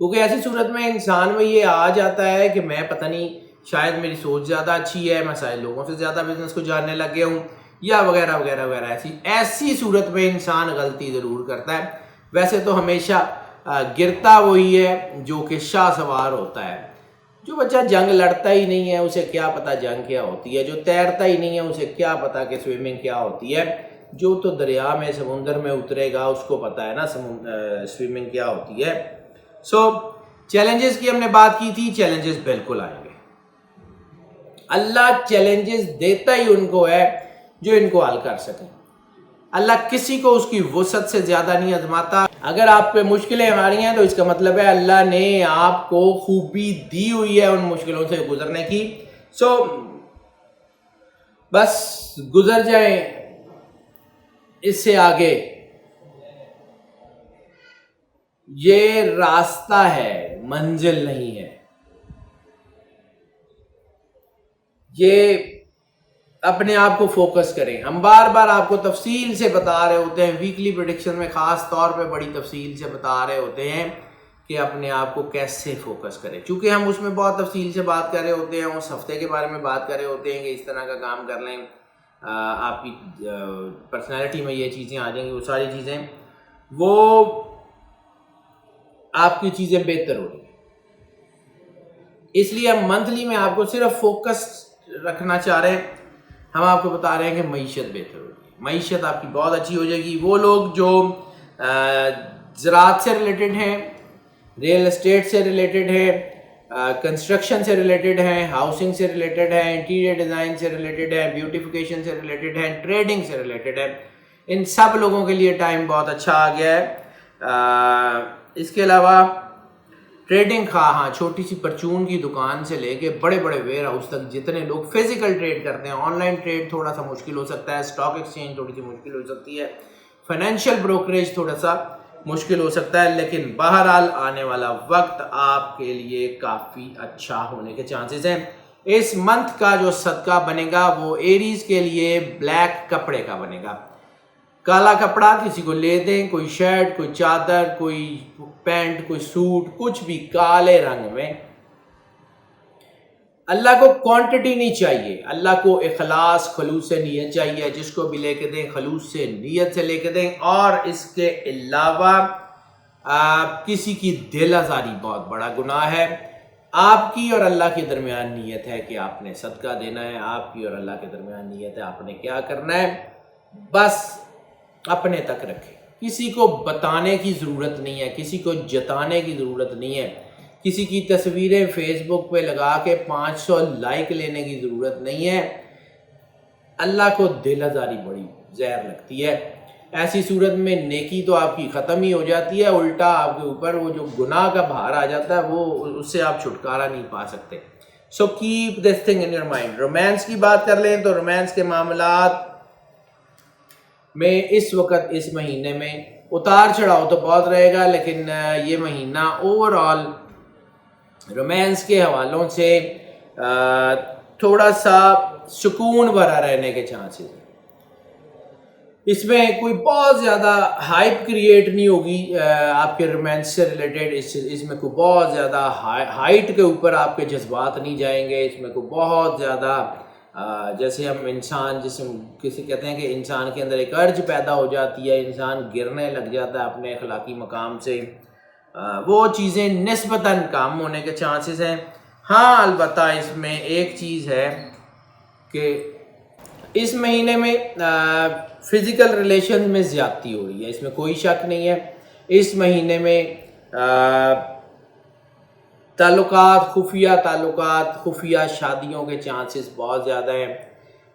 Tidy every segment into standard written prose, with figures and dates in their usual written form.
کیونکہ ایسی صورت میں انسان میں یہ آ جاتا ہے کہ میں پتہ نہیں شاید میری سوچ زیادہ اچھی ہے، میں سارے لوگوں سے زیادہ بزنس کو جاننے لگ گیا ہوں، یا وغیرہ وغیرہ وغیرہ. ایسی صورت میں انسان غلطی ضرور کرتا ہے. ویسے تو ہمیشہ گرتا وہی ہے جو کہ شاہ سوار ہوتا ہے. جو بچہ جنگ لڑتا ہی نہیں ہے اسے کیا پتہ جنگ کیا ہوتی ہے، جو تیرتا ہی نہیں ہے اسے کیا پتہ کہ سوئمنگ کیا ہوتی ہے. جو تو دریا میں سمندر میں اترے گا اس کو پتہ ہے نا سوئمنگ کیا ہوتی ہے. سو چیلنجز کی ہم نے بات کی تھی. چیلنجز بالکل آئیں گے. اللہ چیلنجز دیتا ہی ان کو ہے جو ان کو حل کر سکیں. اللہ کسی کو اس کی وسعت سے زیادہ نہیں آزماتا. اگر آپ پہ مشکلیں آ رہی ہیں تو اس کا مطلب ہے اللہ نے آپ کو خوبی دی ہوئی ہے ان مشکلوں سے گزرنے کی. سو بس گزر جائیں، اس سے آگے یہ راستہ ہے، منزل نہیں ہے. یہ اپنے آپ کو فوکس کریں. ہم بار بار آپ کو تفصیل سے بتا رہے ہوتے ہیں، ویکلی پریڈکشن میں خاص طور پہ بڑی تفصیل سے بتا رہے ہوتے ہیں کہ اپنے آپ کو کیسے فوکس کریں. چونکہ ہم اس میں بہت تفصیل سے بات کر رہے ہوتے ہیں، اس ہفتے کے بارے میں بات کر رہے ہوتے ہیں کہ اس طرح کا کام کر لیں، آپ کی پرسنالٹی میں یہ چیزیں آ جائیں گی. وہ ساری چیزیں وہ آپ کی چیزیں بہتر ہو رہی ہیں. اس لیے ہم منتھلی میں آپ کو صرف فوکس رکھنا چاہ رہے ہیں. ہم آپ کو بتا رہے ہیں کہ معیشت بہتر ہوگی، معیشت آپ کی بہت اچھی ہو جائے گی. وہ لوگ جو زراعت سے ریلیٹڈ ہیں، ریئل اسٹیٹ سے ریلیٹڈ ہیں، کنسٹرکشن سے ریلیٹڈ ہیں، ہاؤسنگ سے ریلیٹڈ ہیں، انٹیریئر ڈیزائن سے ریلیٹڈ ہیں، بیوٹیفیکیشن سے ریلیٹڈ ہیں، ٹریڈنگ سے ریلیٹڈ ہے، ان سب لوگوں کے لیے ٹائم بہت اچھا آ گیا ہے. اس کے علاوہ ٹریڈنگ ہاں چھوٹی سی پرچون کی دکان سے لے کے بڑے بڑے ویئر ہاؤس تک جتنے لوگ فزیکل ٹریڈ کرتے ہیں، آن لائن ٹریڈ تھوڑا سا مشکل ہو سکتا ہے، اسٹاک ایکسچینج تھوڑی سی مشکل ہو سکتی ہے، فائنینشیل بروکریج تھوڑا سا مشکل ہو سکتا ہے، لیکن بہرحال آنے والا وقت آپ کے لیے کافی اچھا ہونے کے چانسز ہیں. اس منتھ کا جو صدقہ بنے گا وہ ایریز کے لیے بلیک کپڑے کا بنے گا. کالا کپڑا کسی کو لے دیں، کوئی شرٹ، کوئی چادر، کوئی پینٹ، کوئی سوٹ، کچھ بھی کالے رنگ میں. اللہ کو کوانٹٹی نہیں چاہیے، اللہ کو اخلاص خلوص سے نیت چاہیے. جس کو بھی لے کے دیں خلوص سے نیت سے لے کے دیں. اور اس کے علاوہ کسی کی دل آزاری بہت بڑا گناہ ہے. آپ کی اور اللہ کے درمیان نیت ہے کہ آپ نے صدقہ دینا ہے، آپ کی اور اللہ کے درمیان نیت ہے آپ نے کیا کرنا ہے. بس اپنے تک رکھیں، کسی کو بتانے کی ضرورت نہیں ہے، کسی کو جتانے کی ضرورت نہیں ہے، کسی کی تصویریں فیس بک پہ لگا کے 500 لائک لینے کی ضرورت نہیں ہے. اللہ کو دل آزاری بڑی زہر لگتی ہے. ایسی صورت میں نیکی تو آپ کی ختم ہی ہو جاتی ہے، الٹا آپ کے اوپر وہ جو گناہ کا بھار آ جاتا ہے وہ اس سے آپ چھٹکارا نہیں پا سکتے. So keep this thing in your mind. Romance کی بات کر لیں تو رومانس کے معاملات میں اس وقت اس مہینے میں اتار چڑھاؤ تو بہت رہے گا، لیکن یہ مہینہ اوور آل رومانس کے حوالوں سے تھوڑا سا سکون بھرا رہنے کے چانسز ہیں. اس میں کوئی بہت زیادہ ہائپ کریٹ نہیں ہوگی آپ کے رومانس سے ریلیٹڈ. اس میں کوئی بہت زیادہ ہائٹ کے اوپر آپ کے جذبات نہیں جائیں گے. اس میں کوئی بہت زیادہ جیسے ہم انسان کسی کہتے ہیں کہ انسان کے اندر ایک ارج پیدا ہو جاتی ہے، انسان گرنے لگ جاتا ہے اپنے اخلاقی مقام سے، وہ چیزیں نسبتاً کم ہونے کے چانسز ہیں. ہاں البتہ اس میں ایک چیز ہے کہ اس مہینے میں فزیکل ریلیشن میں زیادتی ہو رہی ہے، اس میں کوئی شک نہیں ہے. اس مہینے میں خفیہ تعلقات، خفیہ شادیوں کے چانسز بہت زیادہ ہیں.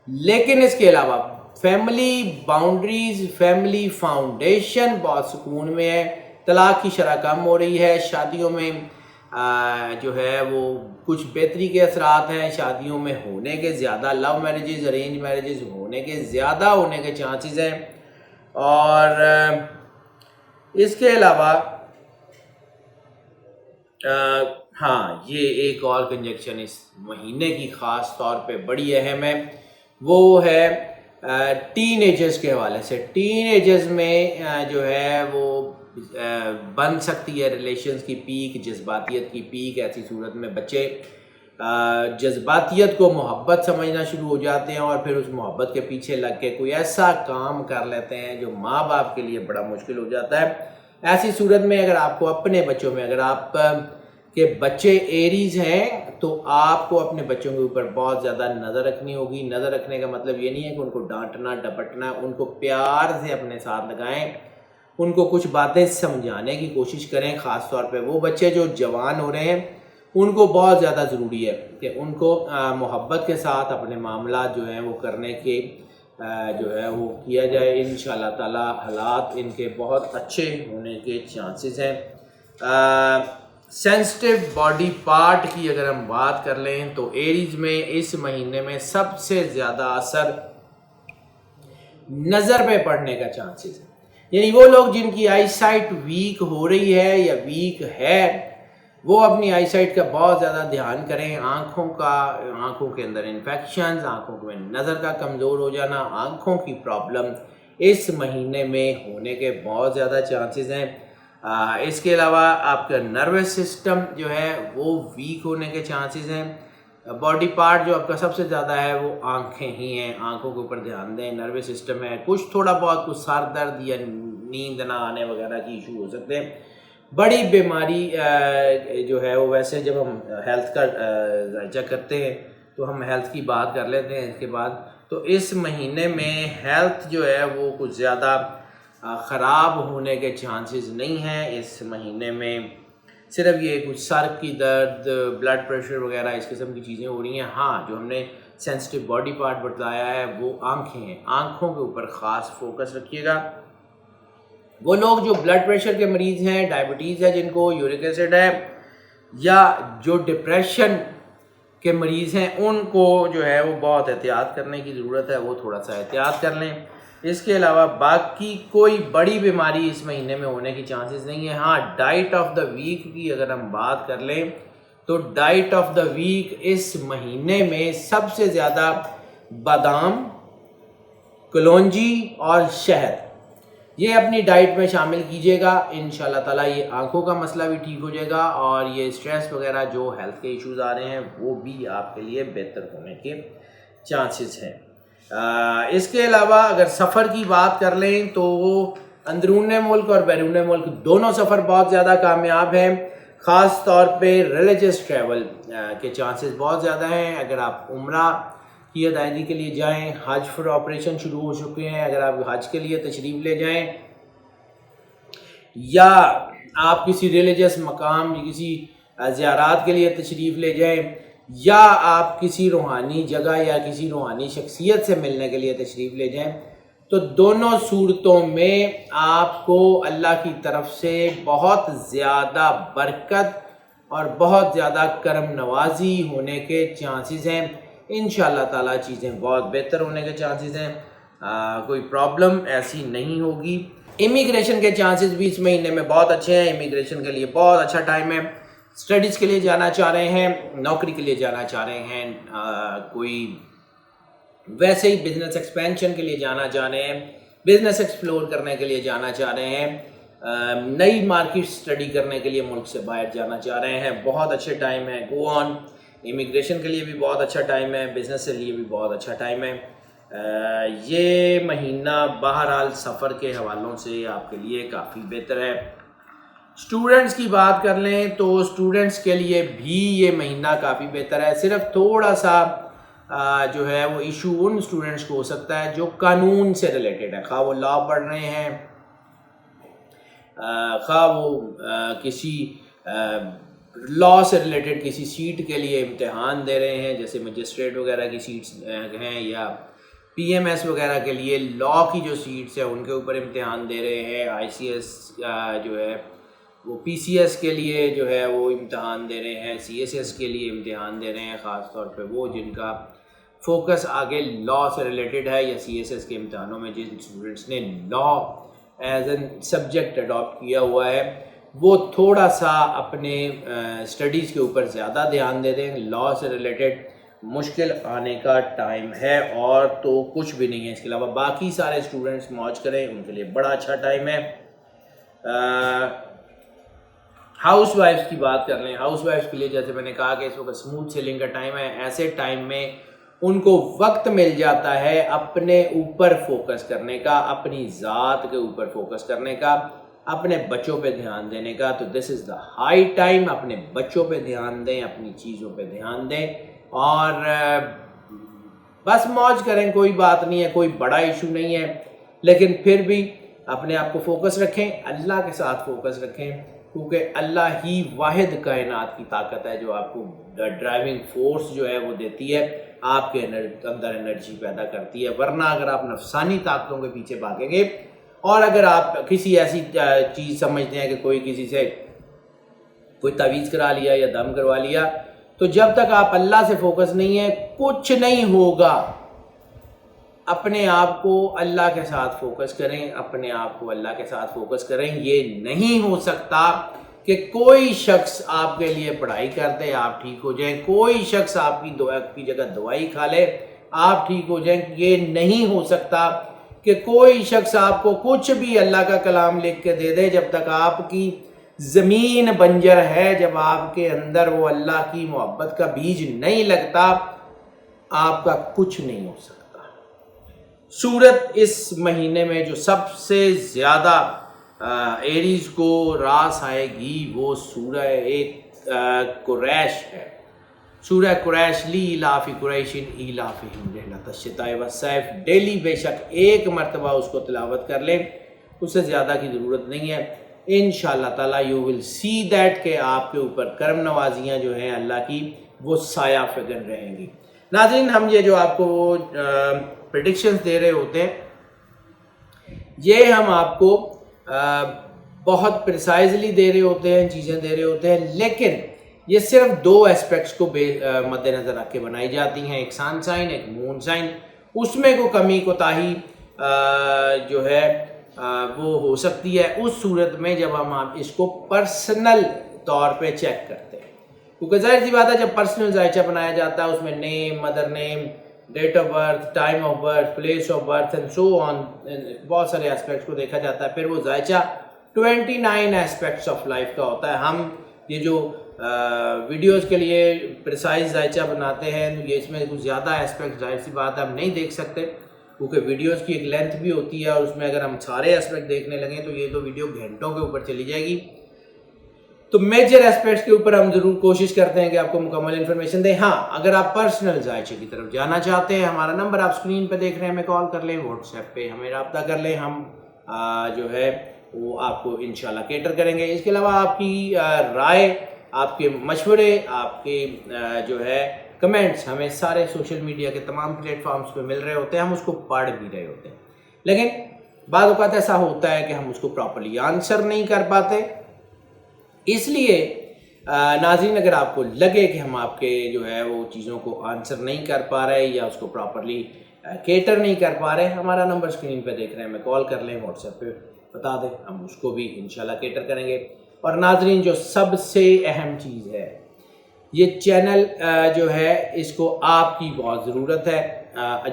لیکن اس کے علاوہ فیملی باؤنڈریز، فیملی فاؤنڈیشن بہت سکون میں ہے. طلاق کی شرح کم ہو رہی ہے. شادیوں میں جو ہے وہ کچھ بہتری کے اثرات ہیں. شادیوں میں ہونے کے زیادہ، لو میرجز، ارینج میرجز ہونے کے زیادہ ہونے کے چانسز ہیں. اور اس کے علاوہ ہاں یہ ایک اور کنجکشن اس مہینے کی خاص طور پہ بڑی اہم ہے، وہ ہے ٹین ایجرز کے حوالے سے. ٹین ایجرز میں جو ہے وہ بن سکتی ہے ریلیشنز کی پیک، جذباتیت کی پیک۔ ایسی صورت میں بچے جذباتیت کو محبت سمجھنا شروع ہو جاتے ہیں اور پھر اس محبت کے پیچھے لگ کے کوئی ایسا کام کر لیتے ہیں جو ماں باپ کے لیے بڑا مشکل ہو جاتا ہے۔ ایسی صورت میں اگر آپ کو اپنے بچوں میں، اگر آپ کے بچے ایریز ہیں تو آپ کو اپنے بچوں کے اوپر بہت زیادہ نظر رکھنی ہوگی۔ نظر رکھنے کا مطلب یہ نہیں ہے کہ ان کو ڈانٹنا ڈپٹنا، ان کو پیار سے اپنے ساتھ لگائیں، ان کو کچھ باتیں سمجھانے کی کوشش کریں۔ خاص طور پہ وہ بچے جو جوان ہو رہے ہیں ان کو بہت زیادہ ضروری ہے کہ ان کو محبت کے ساتھ اپنے معاملات جو ہیں وہ کرنے کے جو ہے وہ کیا جائے۔ انشاءاللہ تعالی حالات ان کے بہت اچھے ہونے کے چانسز ہیں۔ سینسٹیو باڈی پارٹ کی اگر ہم بات کر لیں تو ایریز میں اس مہینے میں سب سے زیادہ اثر نظر پہ پڑنے کا چانسز ہے۔ یعنی وہ لوگ جن کی آئی سائٹ ویک ہو رہی ہے یا ویک ہے وہ اپنی آئی سائٹ کا بہت زیادہ دھیان کریں۔ آنکھوں کے اندر انفیکشنز، آنکھوں میں نظر کا کمزور ہو جانا، آنکھوں کی پرابلم اس مہینے میں ہونے کے بہت زیادہ چانسز ہیں۔ اس کے علاوہ آپ کا نروس سسٹم جو ہے وہ ویک ہونے کے چانسز ہیں۔ باڈی پارٹ جو آپ کا سب سے زیادہ ہے وہ آنکھیں ہی ہیں، آنکھوں کے اوپر دھیان دیں۔ نروس سسٹم ہے، کچھ تھوڑا بہت کچھ سر درد یا نیند نہ آنے وغیرہ کی ایشو ہو سکتے ہیں۔ بڑی بیماری جو ہے وہ ویسے جب ہم ہیلتھ کا چیک کرتے ہیں تو ہم ہیلتھ کی بات کر لیتے ہیں اس کے بعد، تو اس مہینے میں ہیلتھ جو ہے وہ کچھ زیادہ خراب ہونے کے چانسز نہیں ہیں۔ اس مہینے میں صرف یہ کچھ سر کی درد، بلڈ پریشر وغیرہ اس قسم کی چیزیں ہو رہی ہیں۔ ہاں، جو ہم نے سینسٹیو باڈی پارٹ بتایا ہے وہ آنکھیں ہیں، آنکھوں کے اوپر خاص فوکس رکھیے گا۔ وہ لوگ جو بلڈ پریشر کے مریض ہیں، ڈائبٹیز ہے جن کو، یورک ایسڈ ہے، یا جو ڈپریشن کے مریض ہیں ان کو جو ہے وہ بہت احتیاط کرنے کی ضرورت ہے، وہ تھوڑا سا احتیاط کر لیں۔ اس کے علاوہ باقی کوئی بڑی بیماری اس مہینے میں ہونے کی چانسز نہیں ہے۔ ہاں، ڈائٹ آف دا ویک کی اگر ہم بات کر لیں تو ڈائٹ آف دا ویک اس مہینے میں سب سے زیادہ بادام، کلونجی اور شہد یہ اپنی ڈائٹ میں شامل کیجیے گا۔ انشاءاللہ تعالیٰ یہ آنکھوں کا مسئلہ بھی ٹھیک ہو جائے گا اور یہ اسٹریس وغیرہ جو ہیلتھ کے ایشوز آ رہے ہیں وہ بھی آپ کے لیے بہتر ہونے کے چانسز ہیں۔ اس کے علاوہ اگر سفر کی بات کر لیں تو اندرون ملک اور بیرون ملک دونوں سفر بہت زیادہ کامیاب ہیں۔ خاص طور پہ ریلیجس ٹریول کے چانسز بہت زیادہ ہیں۔ اگر آپ عمرہ کی ادائیگی کے لیے جائیں، حج فر آپریشن شروع ہو چکے ہیں، اگر آپ حج کے لیے تشریف لے جائیں یا آپ کسی ریلیجس مقام، کسی زیارات کے لیے تشریف لے جائیں، یا آپ کسی روحانی جگہ یا کسی روحانی شخصیت سے ملنے کے لیے تشریف لے جائیں، تو دونوں صورتوں میں آپ کو اللہ کی طرف سے بہت زیادہ برکت اور بہت زیادہ کرم نوازی ہونے کے چانسز ہیں۔ انشاءاللہ تعالیٰ چیزیں بہت بہتر ہونے کے چانسز ہیں، کوئی پرابلم ایسی نہیں ہوگی۔ امیگریشن کے چانسز بھی اس مہینے میں بہت اچھے ہیں۔ امیگریشن کے لیے بہت اچھا ٹائم ہے۔ اسٹڈیز کے لیے جانا چاہ رہے ہیں، نوکری کے لیے جانا چاہ رہے ہیں، کوئی ویسے ہی بزنس ایکسپینشن کے لیے جانا چاہ رہے ہیں، بزنس ایکسپلور کرنے کے لیے جانا چاہ رہے ہیں، نئی مارکیٹ اسٹڈی کرنے کے لیے ملک سے باہر جانا چاہ رہے ہیں، بہت اچھے ٹائم ہے، گو آن۔ امیگریشن کے لیے بھی بہت اچھا ٹائم ہے، بزنس کے لیے بھی بہت اچھا ٹائم ہے۔ یہ مہینہ بہرحال سفر کے حوالوں سے آپ کے لیے کافی بہتر ہے۔ اسٹوڈنٹس کی بات کر لیں تو اسٹوڈنٹس کے لیے بھی یہ مہینہ کافی بہتر ہے۔ صرف تھوڑا سا جو ہے وہ ایشو ان اسٹوڈنٹس کو ہو سکتا ہے جو قانون سے ریلیٹڈ ہے، خواہ وہ لا پڑھ رہے ہیں، خواہ وہ کسی لا سے ریلیٹڈ کسی سیٹ کے لیے امتحان دے رہے ہیں، جیسے مجسٹریٹ وغیرہ کی سیٹس ہیں، یا پی ایم ایس وغیرہ کے لیے لا کی جو سیٹس ہیں ان کے اوپر امتحان دے رہے ہیں، آئی سی ایس جو ہے وہ پی سی ایس کے لیے جو ہے وہ امتحان دے رہے ہیں، سی ایس ایس کے لیے امتحان دے رہے ہیں، خاص طور پہ وہ جن کا فوکس آگے لا سے ریلیٹڈ ہے، یا سی ایس ایس کے امتحانوں میں جن اسٹوڈنٹس نے law as an subject adopt کیا ہوا ہے وہ تھوڑا سا اپنے اسٹڈیز کے اوپر زیادہ دھیان دے دیں۔ لا سے ریلیٹڈ مشکل آنے کا ٹائم ہے اور تو کچھ بھی نہیں ہے۔ اس کے علاوہ باقی سارے اسٹوڈنٹس موج کریں، ان کے لیے بڑا اچھا ٹائم ہے۔ ہاؤس وائفس کی بات کر لیں. ہاؤس وائفس کے لیے جیسے میں نے کہا کہ اس وقت اسموتھ سیلنگ کا ٹائم ہے. ایسے ٹائم میں ان کو وقت مل جاتا ہے اپنے اوپر فوکس کرنے کا, اپنی ذات کے اوپر فوکس کرنے کا, اپنے بچوں پہ دھیان دینے کا. تو دس از دا ہائی ٹائم. اپنے بچوں پہ دھیان دیں, اپنی چیزوں پہ دھیان دیں اور بس موج کریں. کوئی بات نہیں ہے, کوئی بڑا ایشو نہیں ہے, لیکن پھر بھی اپنے آپ کو فوکس رکھیں, اللہ کے ساتھ فوکس رکھیں, کیونکہ اللہ ہی واحد کائنات کی طاقت ہے جو آپ کو ڈرائیونگ فورس جو ہے وہ دیتی ہے, آپ کے اندر انرجی پیدا کرتی ہے. ورنہ اگر آپ نفسانی طاقتوں کے پیچھے بھاگیں گے اور اگر آپ کسی ایسی چیز سمجھتے ہیں کہ کوئی کسی سے کوئی تعویذ کرا لیا یا دم کروا لیا, تو جب تک آپ اللہ سے فوکس نہیں ہے کچھ نہیں ہوگا. اپنے آپ کو اللہ کے ساتھ فوکس کریں, اپنے آپ کو اللہ کے ساتھ فوکس کریں. یہ نہیں ہو سکتا کہ کوئی شخص آپ کے لیے پڑھائی کر دے آپ ٹھیک ہو جائیں, کوئی شخص آپ کی جگہ دوائی کھا لے آپ ٹھیک ہو جائیں. یہ نہیں ہو سکتا کہ کوئی شخص آپ کو کچھ بھی اللہ کا کلام لکھ کے دے دے. جب تک آپ کی زمین بنجر ہے, جب آپ کے اندر وہ اللہ کی محبت کا بیج نہیں لگتا, آپ کا کچھ نہیں ہو سکتا. سورت اس مہینے میں جو سب سے زیادہ ایریز کو راس آئے گی وہ سورہ قریش ہے. سورہ قریش لی الافی قریشن الافہم رحلۃ الشتاء والصیف. ڈیلی بے شک ایک مرتبہ اس کو تلاوت کر لیں, اس سے زیادہ کی ضرورت نہیں ہے. انشاءاللہ تعالیٰ یو ول سی دیٹ کہ آپ کے اوپر کرم نوازیاں جو ہیں اللہ کی وہ سایہ فگن رہیں گی. ناظرین, ہم یہ جو آپ کو پریڈکشنز دے رہے ہوتے ہیں یہ ہم آپ کو بہت پریسائزلی دے رہے ہوتے ہیں, چیزیں دے رہے ہوتے ہیں, لیکن یہ صرف دو اسپیکٹس کو مد نظر رکھ کے بنائی جاتی ہیں, ایک سن سائن ایک مون سائن. اس میں کوئی کمی کوتاہی جو ہے وہ ہو سکتی ہے اس صورت میں جب ہم اس کو پرسنل طور پہ چیک کرتے ہیں, کیونکہ ظاہر سی بات ہے جب پرسنل ذائچہ بنایا جاتا ہے اس میں name, mother name, date of birth, time of birth, place of birth and so on, بہت سارے اسپیکٹس کو دیکھا جاتا ہے. پھر وہ ذائچہ 29 اسپیکٹس آف لائف کا ہوتا ہے. ہم یہ جو ویڈیوز کے لیے پریسائز ذائچہ بناتے ہیں یہ اس میں کچھ زیادہ اسپیکٹ ظاہر سی بات ہے ہم نہیں دیکھ سکتے, کیونکہ ویڈیوز کی ایک لینتھ بھی ہوتی ہے اور اس میں اگر ہم سارے اسپیکٹ دیکھنے لگیں تو یہ تو ویڈیو گھنٹوں کے اوپر چلی جائے گی. تو میجر اسپیکٹس کے اوپر ہم ضرور کوشش کرتے ہیں کہ آپ کو مکمل انفارمیشن دیں. ہاں, اگر آپ پرسنل ذائچے کی طرف جانا چاہتے ہیں, ہمارا نمبر آپ اسکرین پہ دیکھ رہے ہیں, ہمیں کال کر لیں, واٹس ایپ پہ ہمیں رابطہ کر لیں, ہم جو ہے وہ آپ کو انشاءاللہ کیٹر کریں گے. اس کے علاوہ آپ کی رائے, آپ کے مشورے, آپ کے جو ہے کمنٹس ہمیں سارے سوشل میڈیا کے تمام پلیٹ فارمز پہ مل رہے ہوتے ہیں, ہم اس کو پڑھ بھی رہے ہوتے ہیں, لیکن بعض اوقات ایسا ہوتا ہے کہ ہم اس کو پراپرلی آنسر نہیں کر پاتے. اس لیے ناظرین, اگر آپ کو لگے کہ ہم آپ کے جو ہے وہ چیزوں کو آنسر نہیں کر پا رہے یا اس کو پراپرلی کیٹر نہیں کر پا رہے, ہمارا نمبر اسکرین پہ دیکھ رہے ہیں, ہمیں کال کر لیں, واٹس ایپ پہ بتا دیں, ہم اس کو بھی انشاءاللہ کیٹر کریں گے. اور ناظرین, جو سب سے اہم چیز ہے, یہ چینل جو ہے اس کو آپ کی بہت ضرورت ہے.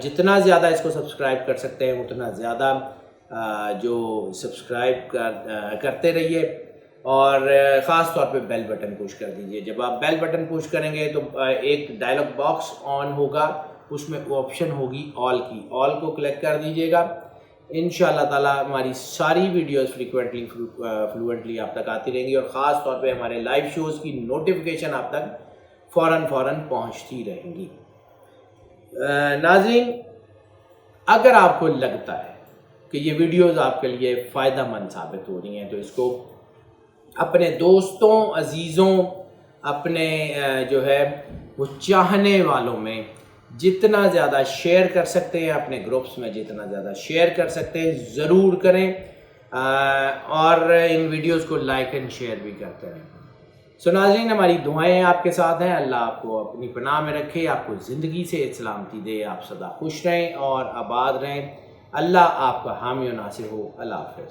جتنا زیادہ اس کو سبسکرائب کر سکتے ہیں اتنا زیادہ جو سبسکرائب کرتے رہیے, اور خاص طور پہ بیل بٹن پوش کر دیجئے. جب آپ بیل بٹن پوش کریں گے تو ایک ڈائلاگ باکس آن ہوگا, اس میں آپشن ہوگی آل کی, آل کو کلک کر دیجئے گا. انشاءاللہ تعالیٰ ہماری ساری ویڈیوز فلوئنٹلی آپ تک آتی رہیں گی, اور خاص طور پہ ہمارے لائیو شوز کی نوٹیفیکیشن آپ تک فوراً پہنچتی رہیں گی. ناظرین, اگر آپ کو لگتا ہے کہ یہ ویڈیوز آپ کے لیے فائدہ مند ثابت ہو رہی ہیں تو اس کو اپنے دوستوں, عزیزوں, اپنے جو ہے وہ چاہنے والوں میں جتنا زیادہ شیئر کر سکتے ہیں, اپنے گروپس میں جتنا زیادہ شیئر کر سکتے ہیں ضرور کریں, اور ان ویڈیوز کو لائک اینڈ شیئر بھی کرتے رہیں. سو ناظرین, ہماری دعائیں آپ کے ساتھ ہیں. اللہ آپ کو اپنی پناہ میں رکھے, آپ کو زندگی سے سلامتی دے, آپ سدا خوش رہیں اور آباد رہیں. اللہ آپ کا حامی و ناصر ہو. اللہ حافظ.